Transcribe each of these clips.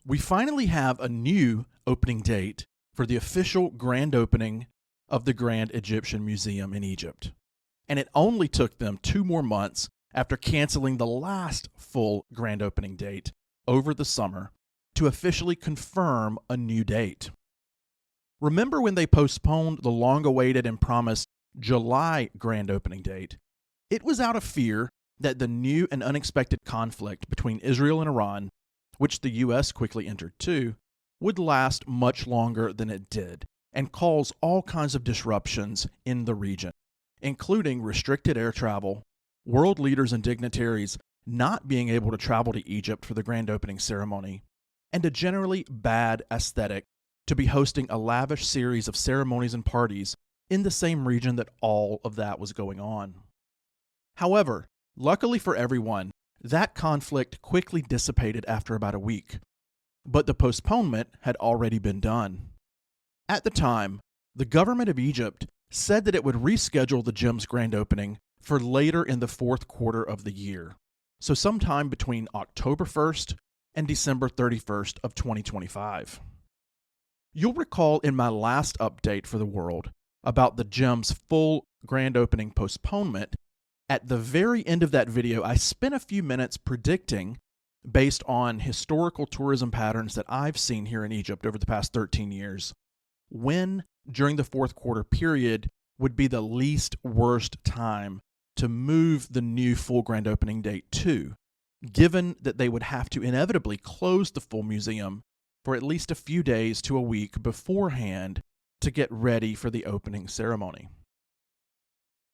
we finally have a new opening date for the official grand opening of the Grand Egyptian Museum in Egypt. And it only took them 2 more months after canceling the last full grand opening date over the summer to officially confirm a new date. Remember when they postponed the long-awaited and promised July grand opening date? It was out of fear that the new and unexpected conflict between Israel and Iran, which the U.S. quickly entered too, would last much longer than it did and cause all kinds of disruptions in the region, including restricted air travel, world leaders and dignitaries not being able to travel to Egypt for the grand opening ceremony, and a generally bad aesthetic to be hosting a lavish series of ceremonies and parties in the same region that all of that was going on. However, luckily for everyone, that conflict quickly dissipated after about a week, but the postponement had already been done. At the time, the government of Egypt said that it would reschedule the gym's grand opening for later in the 4th quarter of the year, so sometime between October 1st and December 31st of 2025. You'll recall in my last update for the world about the gym's full grand opening postponement, at the very end of that video, I spent a few minutes predicting, based on historical tourism patterns that I've seen here in Egypt over the past 13 years, when during the 4th quarter period would be the least worst time to move the new full grand opening date to, given that they would have to inevitably close the full museum for at least a few days to a week beforehand to get ready for the opening ceremony.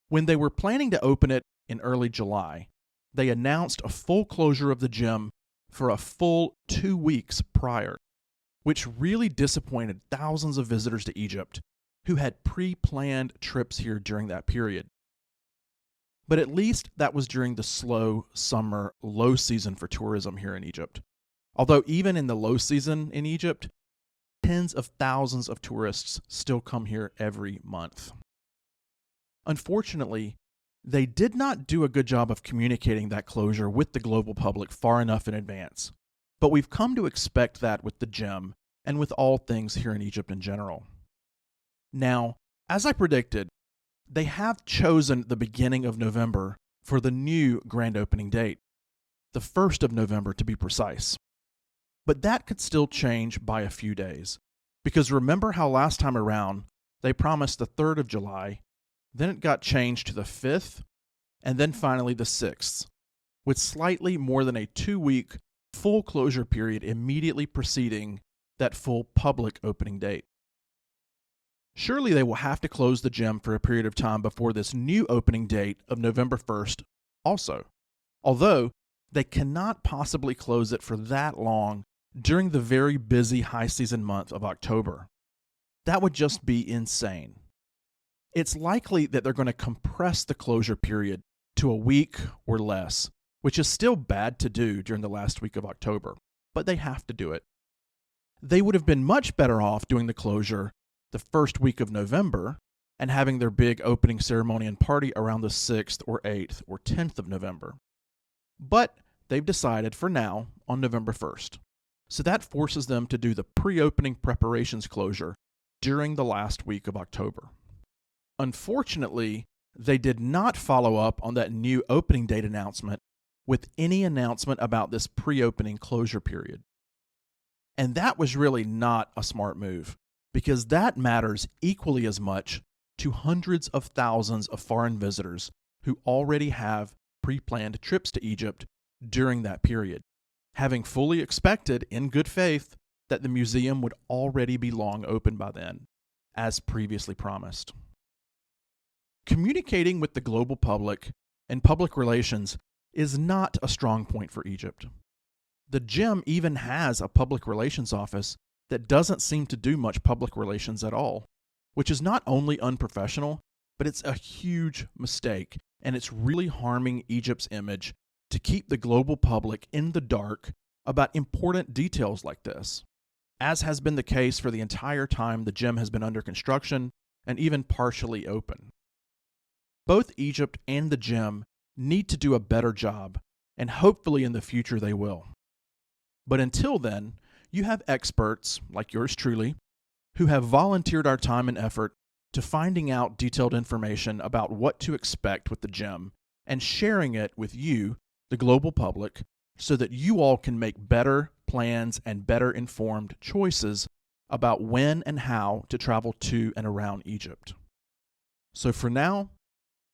When they were planning to open it in early July, they announced a full closure of the gym for a full 2 weeks prior, which really disappointed thousands of visitors to Egypt who had pre-planned trips here during that period. But at least that was during the slow summer low season for tourism here in Egypt. Although even in the low season in Egypt, tens of thousands of tourists still come here every month. Unfortunately, they did not do a good job of communicating that closure with the global public far enough in advance, but we've come to expect that with the gym and with all things here in Egypt in general. Now, as I predicted, they have chosen the beginning of November for the new grand opening date, the 1st of November to be precise. But that could still change by a few days, because remember how last time around they promised the 3rd of July, then it got changed to the 5th, and then finally the 6th, with slightly more than a 2-week full closure period immediately preceding that full public opening date. Surely they will have to close the gym for a period of time before this new opening date of November 1st also, although they cannot possibly close it for that long during the very busy high season month of October. That would just be insane. It's likely that they're going to compress the closure period to a week or less, which is still bad to do during the last week of October, but they have to do it. They would have been much better off doing the closure the first week of November and having their big opening ceremony and party around the 6th or 8th or 10th of November. But they've decided for now on November 1st. So that forces them to do the pre-opening preparations closure during the last week of October. Unfortunately, they did not follow up on that new opening date announcement with any announcement about this pre-opening closure period. And that was really not a smart move, because that matters equally as much to hundreds of thousands of foreign visitors who already have pre-planned trips to Egypt during that period, having fully expected in good faith that the museum would already be long open by then, as previously promised. Communicating with the global public and public relations is not a strong point for Egypt. The gym even has a public relations office that doesn't seem to do much public relations at all, which is not only unprofessional, but it's a huge mistake, and it's really harming Egypt's image to keep the global public in the dark about important details like this, as has been the case for the entire time the gym has been under construction and even partially open. Both Egypt and the gym need to do a better job, and hopefully in the future they will. But until then, you have experts, like yours truly, who have volunteered our time and effort to finding out detailed information about what to expect with the gym and sharing it with you, the global public, so that you all can make better plans and better informed choices about when and how to travel to and around Egypt. So for now,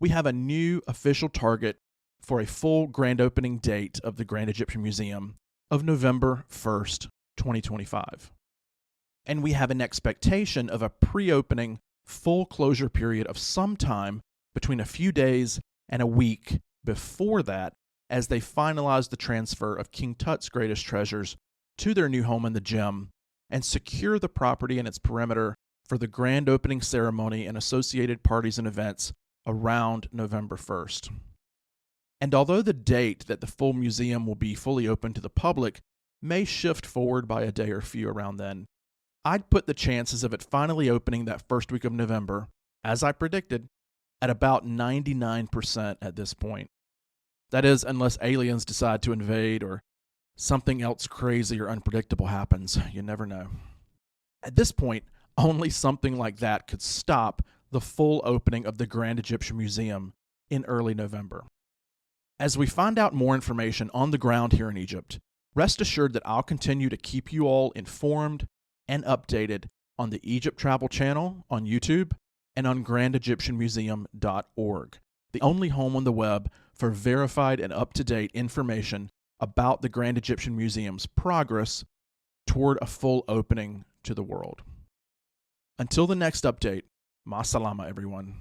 we have a new official target for a full grand opening date of the Grand Egyptian Museum of November 1st, 2025. And we have an expectation of a pre-opening full closure period of some time between a few days and a week before that, as they finalize the transfer of King Tut's greatest treasures to their new home in the gym and secure the property and its perimeter for the grand opening ceremony and associated parties and events around November 1st. And although the date that the full museum will be fully open to the public may shift forward by a day or few around then, I'd put the chances of it finally opening that first week of November, as I predicted, at about 99% at this point. That is, unless aliens decide to invade or something else crazy or unpredictable happens. You never know. At this point, only something like that could stop the full opening of the Grand Egyptian Museum in early November. As we find out more information on the ground here in Egypt, rest assured that I'll continue to keep you all informed and updated on the Egypt Travel Channel on YouTube and on grandegyptianmuseum.org, the only home on the web for verified and up-to-date information about the Grand Egyptian Museum's progress toward a full opening to the world. Until the next update, ma salama everyone.